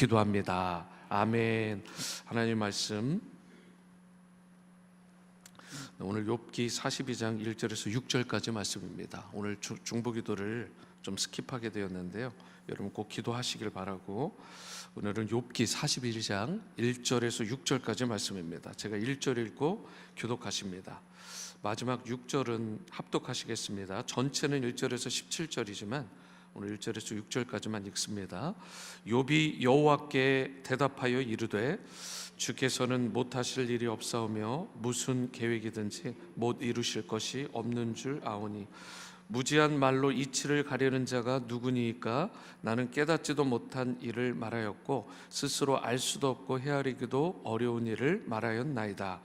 기도합니다. 아멘. 하나님 말씀, 오늘 욥기 42장 1절에서 6절까지 말씀입니다. 오늘 중보기도를 좀 스킵하게 되었는데요, 여러분 꼭 기도하시길 바라고, 오늘은 욥기 41장 1절에서 6절까지 말씀입니다. 제가 1절 읽고 교독하십니다. 마지막 6절은 합독하시겠습니다. 전체는 1절에서 17절이지만 오늘 1절에서 6절까지만 읽습니다. 욥이 여호와께 대답하여 이르되 주께서는 못하실 일이 없사오며 무슨 계획이든지 못 이루실 것이 없는 줄 아오니 무지한 말로 이치를 가려는 자가 누구니이까? 나는 깨닫지도 못한 일을 말하였고 스스로 알 수도 없고 헤아리기도 어려운 일을 말하였나이다.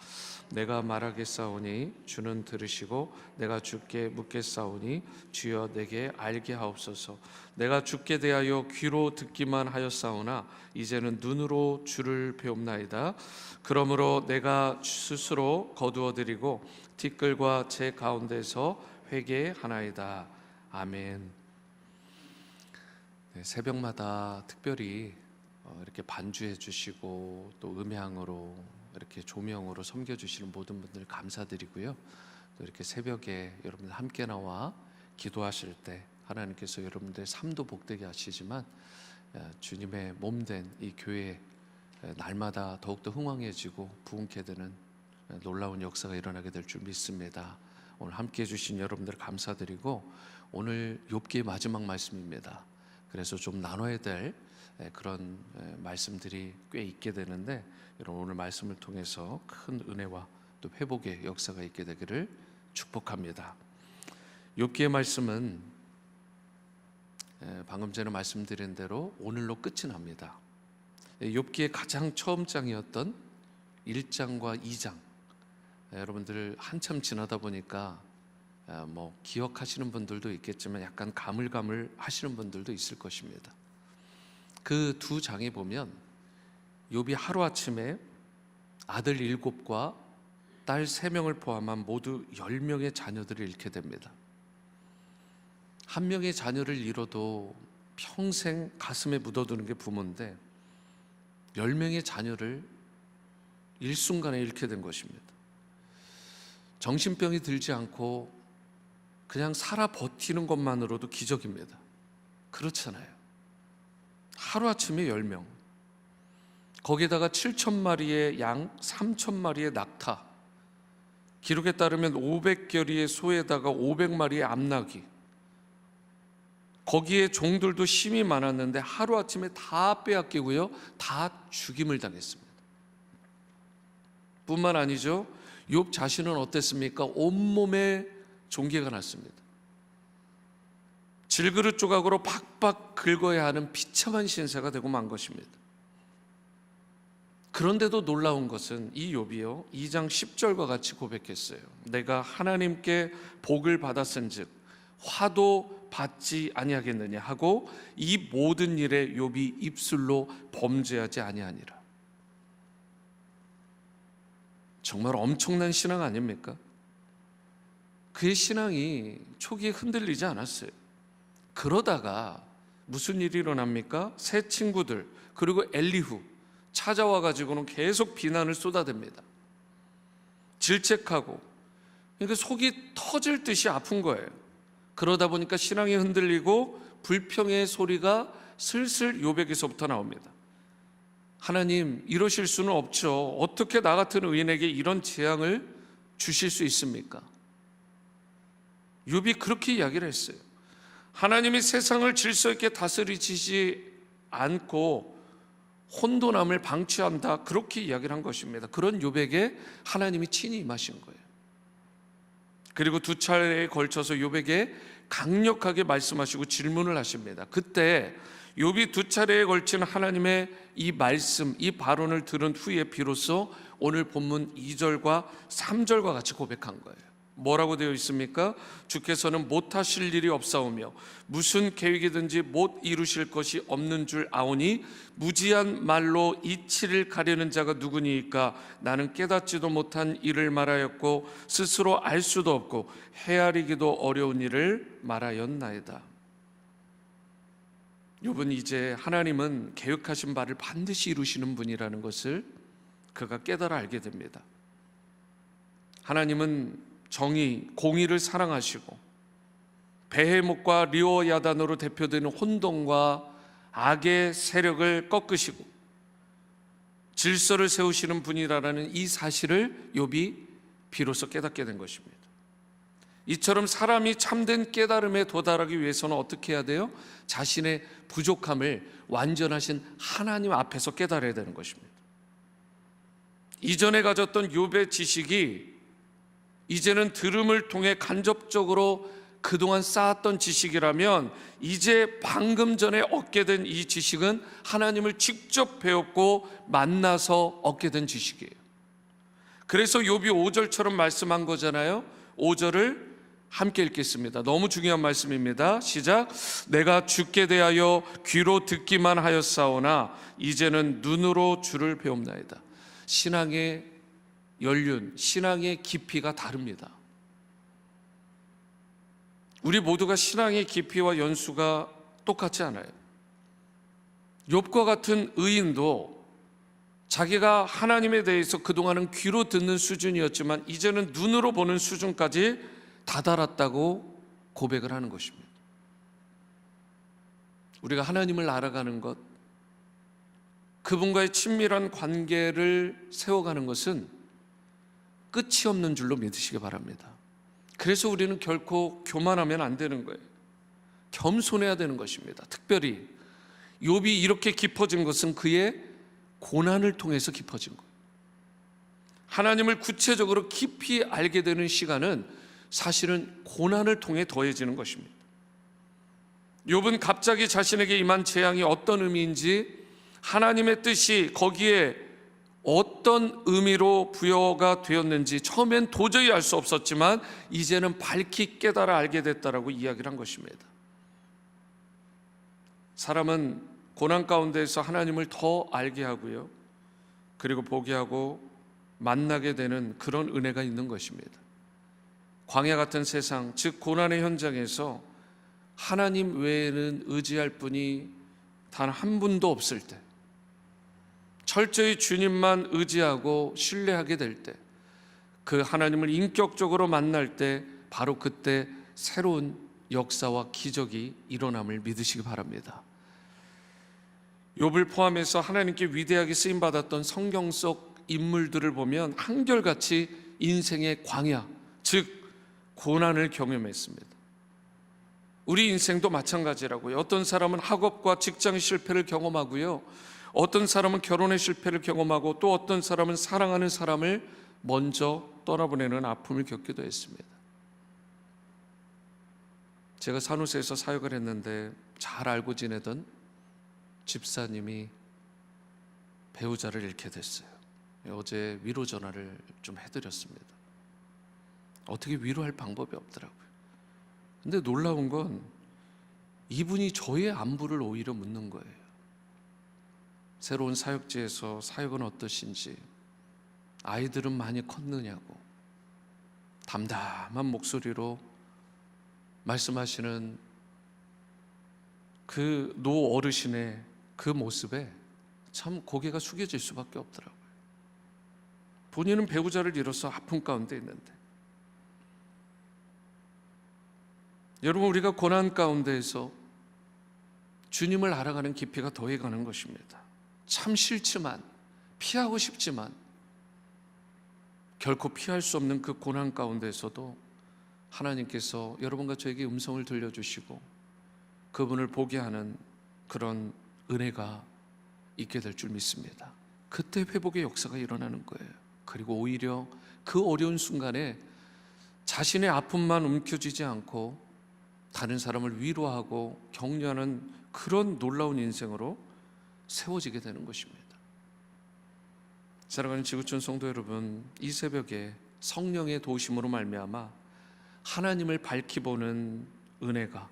내가 말하겠사오니 주는 들으시고 내가 주께 묻겠사오니 주여 내게 알게 하옵소서. 내가 주께 대하여 귀로 듣기만 하였사오나 이제는 눈으로 주를 배웁나이다. 그러므로 내가 스스로 거두어드리고 티끌과 제 가운데서 회개하나이다. 아멘. 새벽마다 특별히 이렇게 반주해 주시고 또 음향으로 이렇게 조명으로 섬겨주시는 모든 분들 감사드리고요. 또 이렇게 새벽에 여러분들 함께 나와 기도하실 때 하나님께서 여러분들의 삶도 복되게 하시지만 주님의 몸된 이 교회 날마다 더욱더 흥왕해지고 부흥케 되는 놀라운 역사가 일어나게 될 줄 믿습니다. 오늘 함께 해주신 여러분들 감사드리고, 오늘 욥기의 마지막 말씀입니다. 그래서 좀 나눠야 될 그런 말씀들이 꽤 있게 되는데, 여러분 오늘 말씀을 통해서 큰 은혜와 또 회복의 역사가 있게 되기를 축복합니다. 욥기의 말씀은 방금 전에 말씀드린 대로 오늘로 끝이 납니다. 욥기의 가장 처음 장이었던 1장과 2장, 여러분들 한참 지나다 보니까 뭐 기억하시는 분들도 있겠지만 약간 가물가물 하시는 분들도 있을 것입니다. 그 두 장에 보면 욥이 하루아침에 아들 7과 딸 3명을 포함한 모두 10명의 자녀들을 잃게 됩니다. 한 명의 자녀를 잃어도 평생 가슴에 묻어두는 게 부모인데 10명의 자녀를 일순간에 잃게 된 것입니다. 정신병이 들지 않고 그냥 살아 버티는 것만으로도 기적입니다. 그렇잖아요. 하루아침에 10명, 거기에다가 7,000마리의 양, 3,000마리의 낙타, 기록에 따르면 500겨리의 소에다가 500마리의 암나귀, 거기에 종들도 힘이 많았는데 하루아침에 다 빼앗기고요, 다 죽임을 당했습니다. 뿐만 아니죠, 욥 자신은 어땠습니까? 온몸에 종기가 났습니다. 질그릇 조각으로 박박 긁어야 하는 비참한 신세가 되고 만 것입니다. 그런데도 놀라운 것은 이 욥이요 2장 10절과 같이 고백했어요. 내가 하나님께 복을 받았은즉 화도 받지 아니하겠느냐 하고 이 모든 일에 욥이 입술로 범죄하지 아니하니라. 정말 엄청난 신앙 아닙니까? 그의 신앙이 초기에 흔들리지 않았어요. 그러다가 무슨 일이 일어납니까? 세 친구들 그리고 엘리후 찾아와 가지고는 계속 비난을 쏟아댑니다. 질책하고, 그러니까 속이 터질 듯이 아픈 거예요. 그러다 보니까 신앙이 흔들리고 불평의 소리가 슬슬 욥에게서부터 나옵니다. 하나님, 이러실 수는 없죠. 어떻게 나 같은 의인에게 이런 재앙을 주실 수 있습니까? 욥이 그렇게 이야기를 했어요. 하나님이 세상을 질서 있게 다스리지 않고 혼돈함을 방치한다, 그렇게 이야기를 한 것입니다. 그런 욥에게 하나님이 친히 임하신 거예요. 그리고 두 차례에 걸쳐서 욥에게 강력하게 말씀하시고 질문을 하십니다. 그때 욥이 두 차례에 걸친 하나님의 이 말씀, 이 발언을 들은 후에 비로소 오늘 본문 2절과 3절과 같이 고백한 거예요. 뭐라고 되어 있습니까? 주께서는 못하실 일이 없사오며 무슨 계획이든지 못 이루실 것이 없는 줄 아오니 무지한 말로 이치를 가려는 자가 누구니이까? 나는 깨닫지도 못한 일을 말하였고 스스로 알 수도 없고 헤아리기도 어려운 일을 말하였나이다. 욥은 이제 하나님은 계획하신 바를 반드시 이루시는 분이라는 것을 그가 깨달아 알게 됩니다. 하나님은 정의, 공의를 사랑하시고 베헤못과 리오야단으로 대표되는 혼돈과 악의 세력을 꺾으시고 질서를 세우시는 분이라는 이 사실을 욥이 비로소 깨닫게 된 것입니다. 이처럼 사람이 참된 깨달음에 도달하기 위해서는 어떻게 해야 돼요? 자신의 부족함을 완전하신 하나님 앞에서 깨달아야 되는 것입니다. 이전에 가졌던 욥의 지식이 이제는 들음을 통해 간접적으로 그동안 쌓았던 지식이라면 이제 방금 전에 얻게 된 이 지식은 하나님을 직접 배웠고 만나서 얻게 된 지식이에요. 그래서 욥이 5절처럼 말씀한 거잖아요. 5절을 함께 읽겠습니다. 너무 중요한 말씀입니다. 시작. 내가 주께 대하여 귀로 듣기만 하였사오나 이제는 눈으로 주를 배웁나이다. 신앙의 연륜, 신앙의 깊이가 다릅니다. 우리 모두가 신앙의 깊이와 연수가 똑같지 않아요. 욥과 같은 의인도 자기가 하나님에 대해서 그동안은 귀로 듣는 수준이었지만 이제는 눈으로 보는 수준까지 다다랐다고 고백을 하는 것입니다. 우리가 하나님을 알아가는 것, 그분과의 친밀한 관계를 세워가는 것은 끝이 없는 줄로 믿으시기 바랍니다. 그래서 우리는 결코 교만하면 안 되는 거예요. 겸손해야 되는 것입니다. 특별히 욥이 이렇게 깊어진 것은 그의 고난을 통해서 깊어진 거예요. 하나님을 구체적으로 깊이 알게 되는 시간은 사실은 고난을 통해 더해지는 것입니다. 욥은 갑자기 자신에게 임한 재앙이 어떤 의미인지, 하나님의 뜻이 거기에 어떤 의미로 부여가 되었는지 처음엔 도저히 알 수 없었지만 이제는 밝히 깨달아 알게 됐다라고 이야기를 한 것입니다. 사람은 고난 가운데에서 하나님을 더 알게 하고요, 그리고 보게 하고 만나게 되는 그런 은혜가 있는 것입니다. 광야 같은 세상, 즉 고난의 현장에서 하나님 외에는 의지할 분이 단 한 분도 없을 때, 철저히 주님만 의지하고 신뢰하게 될 때, 그 하나님을 인격적으로 만날 때 바로 그때 새로운 역사와 기적이 일어남을 믿으시기 바랍니다. 욥을 포함해서 하나님께 위대하게 쓰임받았던 성경 속 인물들을 보면 한결같이 인생의 광야, 즉 고난을 경험했습니다. 우리 인생도 마찬가지라고요. 어떤 사람은 학업과 직장 실패를 경험하고요, 어떤 사람은 결혼의 실패를 경험하고, 또 어떤 사람은 사랑하는 사람을 먼저 떠나보내는 아픔을 겪기도 했습니다. 제가 산호세에서 사역을 했는데 잘 알고 지내던 집사님이 배우자를 잃게 됐어요. 어제 위로 전화를 좀 해드렸습니다. 어떻게 위로할 방법이 없더라고요. 근데 놀라운 건 이분이 저의 안부를 오히려 묻는 거예요. 새로운 사역지에서 사역은 어떠신지, 아이들은 많이 컸느냐고 담담한 목소리로 말씀하시는 그 노 어르신의 그 모습에 참 고개가 숙여질 수밖에 없더라고요. 본인은 배우자를 잃어서 아픔 가운데 있는데, 여러분, 우리가 고난 가운데에서 주님을 알아가는 깊이가 더해가는 것입니다. 참 싫지만, 피하고 싶지만 결코 피할 수 없는 그 고난 가운데서도 하나님께서 여러분과 저에게 음성을 들려주시고 그분을 보게 하는 그런 은혜가 있게 될 줄 믿습니다. 그때 회복의 역사가 일어나는 거예요. 그리고 오히려 그 어려운 순간에 자신의 아픔만 움켜쥐지 않고 다른 사람을 위로하고 격려하는 그런 놀라운 인생으로 세워지게 되는 것입니다. 사랑하는 지구촌 성도 여러분, 이 새벽에 성령의 도우심으로 말미암아 하나님을 밝히 보는 은혜가,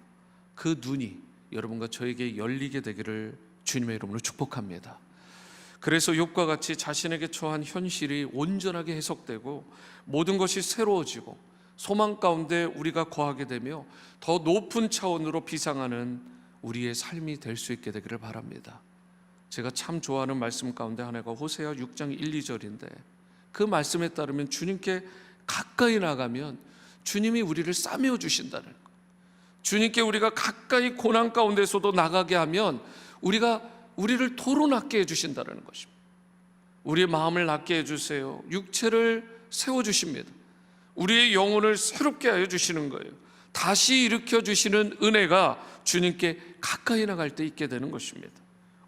그 눈이 여러분과 저에게 열리게 되기를 주님의 이름으로 축복합니다. 그래서 욥과 같이 자신에게 처한 현실이 온전하게 해석되고 모든 것이 새로워지고 소망 가운데 우리가 거하게 되며 더 높은 차원으로 비상하는 우리의 삶이 될 수 있게 되기를 바랍니다. 제가 참 좋아하는 말씀 가운데 하나가 호세아 6장 1, 2절인데 그 말씀에 따르면 주님께 가까이 나가면 주님이 우리를 싸매어 주신다는 것, 주님께 우리가 가까이 고난 가운데서도 나가게 하면 우리를 토론하게 해주신다는 것입니다. 우리의 마음을 낫게 해주세요. 육체를 세워주십니다. 우리의 영혼을 새롭게 하여 주시는 거예요. 다시 일으켜 주시는 은혜가 주님께 가까이 나갈 때 있게 되는 것입니다.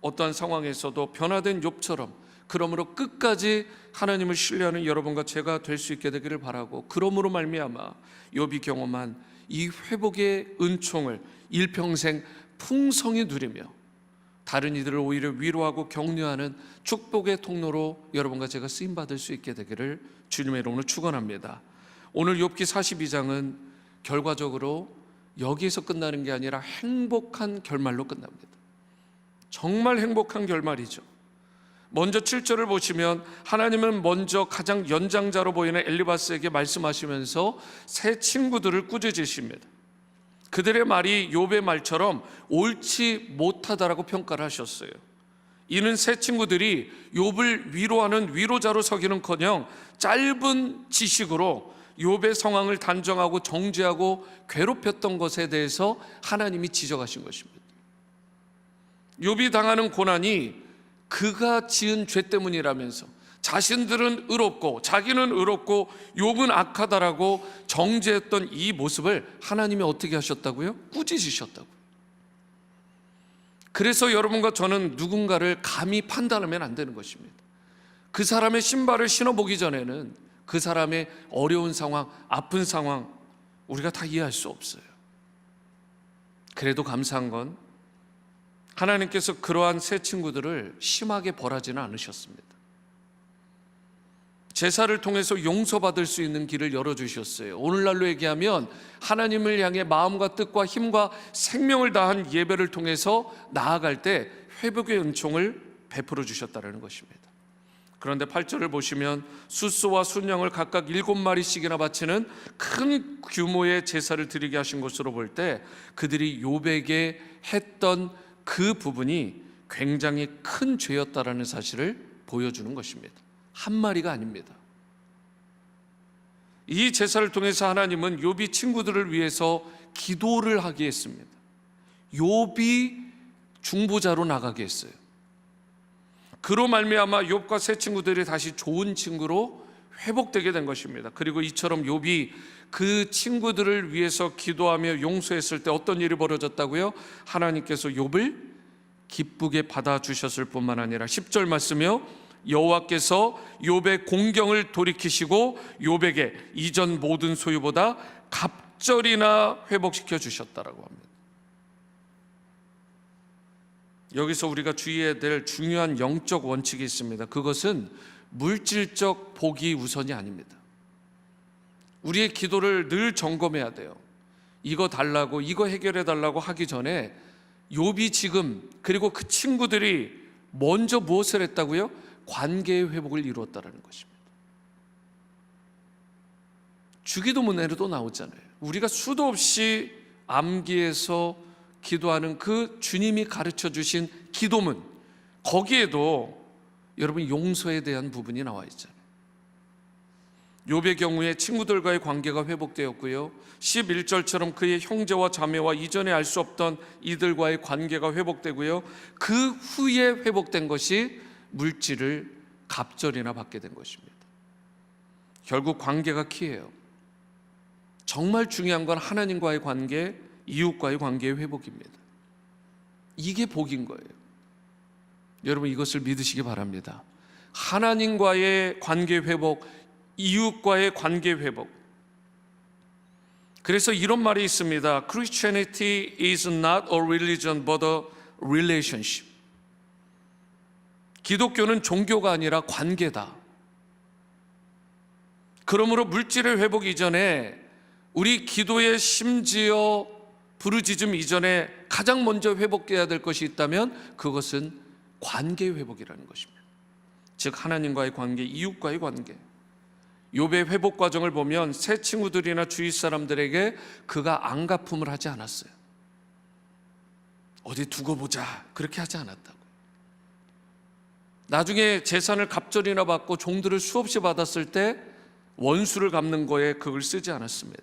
어떠한 상황에서도 변화된 욥처럼 그러므로 끝까지 하나님을 신뢰하는 여러분과 제가 될 수 있게 되기를 바라고, 그러므로 말미암아 욥이 경험한 이 회복의 은총을 일평생 풍성히 누리며 다른 이들을 오히려 위로하고 격려하는 축복의 통로로 여러분과 제가 쓰임받을 수 있게 되기를 주님의 이름으로 축원합니다. 오늘 욥기 42장은 결과적으로 여기에서 끝나는 게 아니라 행복한 결말로 끝납니다. 정말 행복한 결말이죠. 먼저 7절을 보시면 하나님은 먼저 가장 연장자로 보이는 엘리바스에게 말씀하시면서 새 친구들을 꾸짖으십니다. 그들의 말이 욥의 말처럼 옳지 못하다라고 평가를 하셨어요. 이는 새 친구들이 욥을 위로하는 위로자로 서기는커녕 짧은 지식으로 욥의 상황을 단정하고 정죄하고 괴롭혔던 것에 대해서 하나님이 지적하신 것입니다. 욥이 당하는 고난이 그가 지은 죄 때문이라면서 자신들은 의롭고 자기는 의롭고 욥은 악하다라고 정죄했던 이 모습을 하나님이 어떻게 하셨다고요? 꾸짖으셨다고요. 그래서 여러분과 저는 누군가를 감히 판단하면 안 되는 것입니다. 그 사람의 신발을 신어보기 전에는 그 사람의 어려운 상황, 아픈 상황 우리가 다 이해할 수 없어요. 그래도 감사한 건 하나님께서 그러한 새 친구들을 심하게 벌하지는 않으셨습니다. 제사를 통해서 용서받을 수 있는 길을 열어주셨어요. 오늘날로 얘기하면 하나님을 향해 마음과 뜻과 힘과 생명을 다한 예배를 통해서 나아갈 때 회복의 은총을 베풀어 주셨다는 것입니다. 그런데 8절을 보시면 숫소와 순양을 각각 7마리씩이나 바치는 큰 규모의 제사를 드리게 하신 것으로 볼 때 그들이 욥에게 했던 그 부분이 굉장히 큰 죄였다라는 사실을 보여주는 것입니다. 한 마리가 아닙니다. 이 제사를 통해서 하나님은 욥이 친구들을 위해서 기도를 하게 했습니다. 욥이 중보자로 나가게 했어요. 그로 말미암아 욥과 새 친구들이 다시 좋은 친구로 회복되게 된 것입니다. 그리고 이처럼 욥이 그 친구들을 위해서 기도하며 용서했을 때 어떤 일이 벌어졌다고요? 하나님께서 욥을 기쁘게 받아주셨을 뿐만 아니라 10절 말씀이요, 여호와께서 욥의 공경을 돌이키시고 욥에게 이전 모든 소유보다 갑절이나 회복시켜 주셨다라고 합니다. 여기서 우리가 주의해야 될 중요한 영적 원칙이 있습니다. 그것은 물질적 복이 우선이 아닙니다. 우리의 기도를 늘 점검해야 돼요. 이거 달라고, 이거 해결해 달라고 하기 전에 욥이 지금 그리고 그 친구들이 먼저 무엇을 했다고요? 관계의 회복을 이루었다는 것입니다. 주기도문에도 나오잖아요. 우리가 수도 없이 암기해서 기도하는 그 주님이 가르쳐 주신 기도문, 거기에도 여러분 용서에 대한 부분이 나와 있잖아요. 욥의 경우에 친구들과의 관계가 회복되었고요, 11절처럼 그의 형제와 자매와 이전에 알 수 없던 이들과의 관계가 회복되고요, 그 후에 회복된 것이 물질을 갑절이나 받게 된 것입니다. 결국 관계가 키예요. 정말 중요한 건 하나님과의 관계, 이웃과의 관계의 회복입니다. 이게 복인 거예요. 여러분 이것을 믿으시기 바랍니다. 하나님과의 관계 회복, 이웃과의 관계 회복. 그래서 이런 말이 있습니다. Christianity is not a religion but a relationship. 기독교는 종교가 아니라 관계다. 그러므로 물질의 회복 이전에 우리 기도의 심지어 부르짖음 이전에 가장 먼저 회복돼야 될 것이 있다면 그것은 관계 회복이라는 것입니다. 즉 하나님과의 관계, 이웃과의 관계. 욥의 회복 과정을 보면 새 친구들이나 주위 사람들에게 그가 안갚음을 하지 않았어요. 어디 두고 보자 그렇게 하지 않았다고. 나중에 재산을 갑절이나 받고 종들을 수없이 받았을 때 원수를 갚는 거에 그걸 쓰지 않았습니다.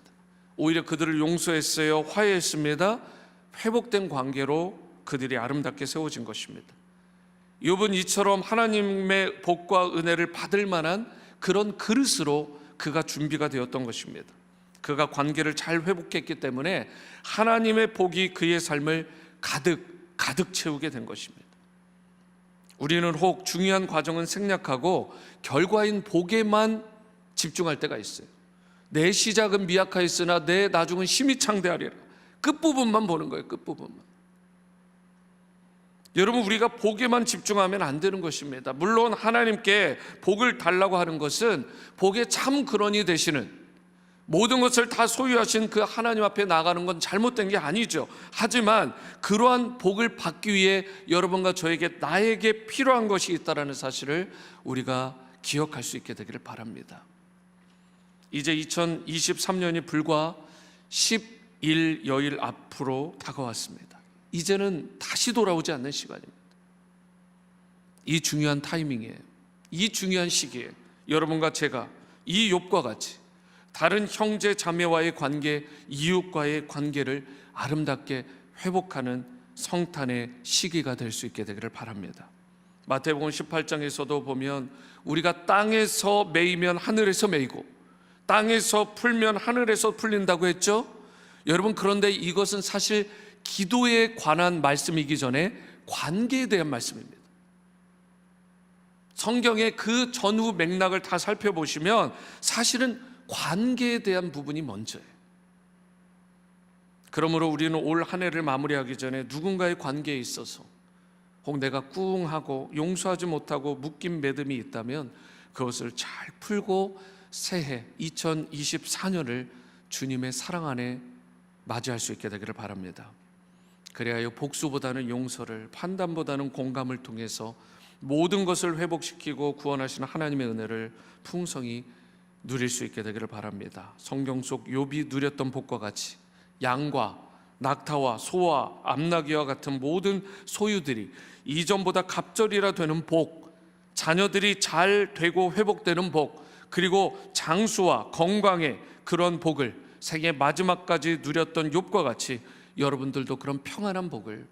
오히려 그들을 용서했어요. 화해했습니다. 회복된 관계로 그들이 아름답게 세워진 것입니다. 욥은 이처럼 하나님의 복과 은혜를 받을 만한 그런 그릇으로 그가 준비가 되었던 것입니다. 그가 관계를 잘 회복했기 때문에 하나님의 복이 그의 삶을 가득 채우게 된 것입니다. 우리는 혹 중요한 과정은 생략하고 결과인 복에만 집중할 때가 있어요. 내 시작은 미약하였으나 내 나중은 힘이 창대하리라. 끝부분만 보는 거예요. 끝부분만. 여러분, 우리가 복에만 집중하면 안 되는 것입니다. 물론 하나님께 복을 달라고 하는 것은 복의 참 근원이 되시는, 모든 것을 다 소유하신 그 하나님 앞에 나가는 건 잘못된 게 아니죠. 하지만 그러한 복을 받기 위해 여러분과 저에게, 나에게 필요한 것이 있다는 사실을 우리가 기억할 수 있게 되기를 바랍니다. 이제 2023년이 불과 11여일 앞으로 다가왔습니다. 이제는 다시 돌아오지 않는 시간입니다. 이 중요한 타이밍에, 이 중요한 시기에 여러분과 제가 이 욥과 같이 다른 형제 자매와의 관계, 이웃과의 관계를 아름답게 회복하는 성탄의 시기가 될 수 있게 되기를 바랍니다. 마태복음 18장에서도 보면 우리가 땅에서 매이면 하늘에서 매이고 땅에서 풀면 하늘에서 풀린다고 했죠. 여러분, 그런데 이것은 사실 기도에 관한 말씀이기 전에 관계에 대한 말씀입니다. 성경의 그 전후 맥락을 다 살펴보시면 사실은 관계에 대한 부분이 먼저예요. 그러므로 우리는 올 한 해를 마무리하기 전에 누군가의 관계에 있어서 혹 내가 꿍하고 용서하지 못하고 묶인 매듭이 있다면 그것을 잘 풀고 새해 2024년을 주님의 사랑 안에 맞이할 수 있게 되기를 바랍니다. 그래야 복수보다는 용서를, 판단보다는 공감을 통해서 모든 것을 회복시키고 구원하시는 하나님의 은혜를 풍성히 누릴 수 있게 되기를 바랍니다. 성경 속 욥이 누렸던 복과 같이 양과 낙타와 소와 암나귀와 같은 모든 소유들이 이전보다 갑절이라 되는 복, 자녀들이 잘 되고 회복되는 복, 그리고 장수와 건강의 그런 복을 생애 마지막까지 누렸던 욥과 같이 여러분들도 그런 평안한 복을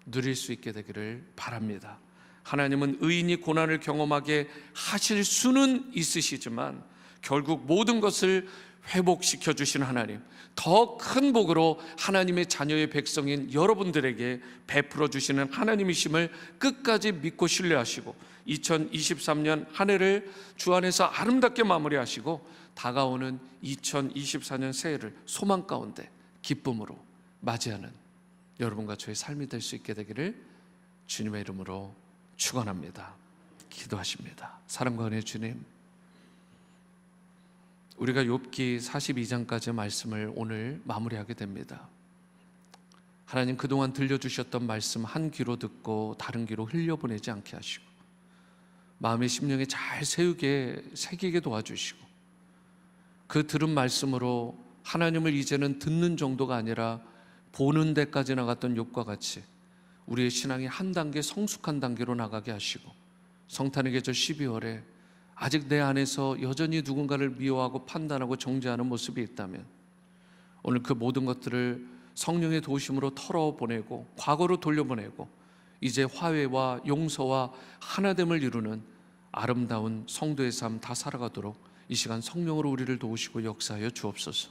누릴 수 있게 되기를 바랍니다. 하나님은 의인이 고난을 경험하게 하실 수는 있으시지만 결국 모든 것을 회복시켜 주신 하나님, 더 큰 복으로 하나님의 자녀의 백성인 여러분들에게 베풀어 주시는 하나님이심을 끝까지 믿고 신뢰하시고 2023년 한 해를 주 안에서 아름답게 마무리하시고 다가오는 2024년 새해를 소망 가운데 기쁨으로 맞이하는 여러분과 저의 삶이 될 수 있게 되기를 주님의 이름으로 축원합니다. 기도하십니다. 사랑과 은혜의 주님, 우리가 욥기 42장까지의 말씀을 오늘 마무리하게 됩니다. 하나님, 그동안 들려주셨던 말씀 한 귀로 듣고 다른 귀로 흘려보내지 않게 하시고 마음의 심령에 잘 새기게 도와주시고 그 들은 말씀으로 하나님을 이제는 듣는 정도가 아니라 보는 데까지 나갔던 욥과 같이 우리의 신앙이 한 단계 성숙한 단계로 나가게 하시고 성탄의 계절 12월에 아직 내 안에서 여전히 누군가를 미워하고 판단하고 정죄하는 모습이 있다면 오늘 그 모든 것들을 성령의 도우심으로 털어보내고 과거로 돌려보내고 이제 화해와 용서와 하나됨을 이루는 아름다운 성도의 삶 다 살아가도록 이 시간 성령으로 우리를 도우시고 역사하여 주옵소서.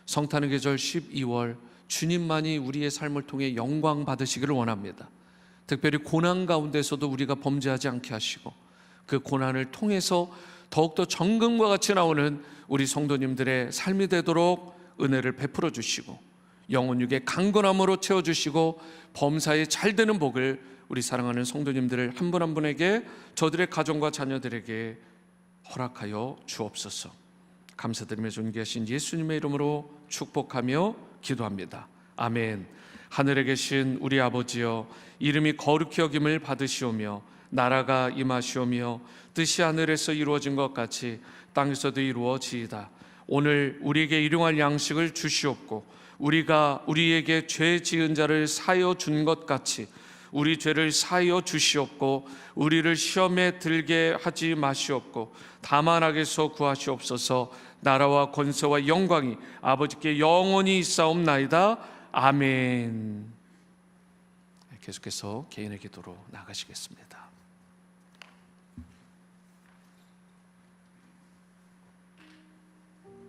성탄의 계절 12월 주님만이 우리의 삶을 통해 영광 받으시기를 원합니다. 특별히 고난 가운데서도 우리가 범죄하지 않게 하시고 그 고난을 통해서 더욱더 정금과 같이 나오는 우리 성도님들의 삶이 되도록 은혜를 베풀어 주시고 영혼 육의 강건함으로 채워주시고 범사에 잘 되는 복을 우리 사랑하는 성도님들 한 분 한 분에게, 저들의 가정과 자녀들에게 허락하여 주옵소서. 감사드리며 존귀하신 예수님의 이름으로 축복하며 기도합니다. 아멘. 하늘에 계신 우리 아버지여, 이름이 거룩히 여김을 받으시오며 나라가 임하시오며 뜻이 하늘에서 이루어진 것 같이 땅에서도 이루어지이다. 오늘 우리에게 일용할 양식을 주시옵고 우리가 우리에게 죄 지은 자를 사하여 준 것 같이 우리 죄를 사하여 주시옵고 우리를 시험에 들게 하지 마시옵고 다만 악에서 구하시옵소서. 나라와 권세와 영광이 아버지께 영원히 있사옵나이다. 아멘. 계속해서 개인의 기도로 나가시겠습니다.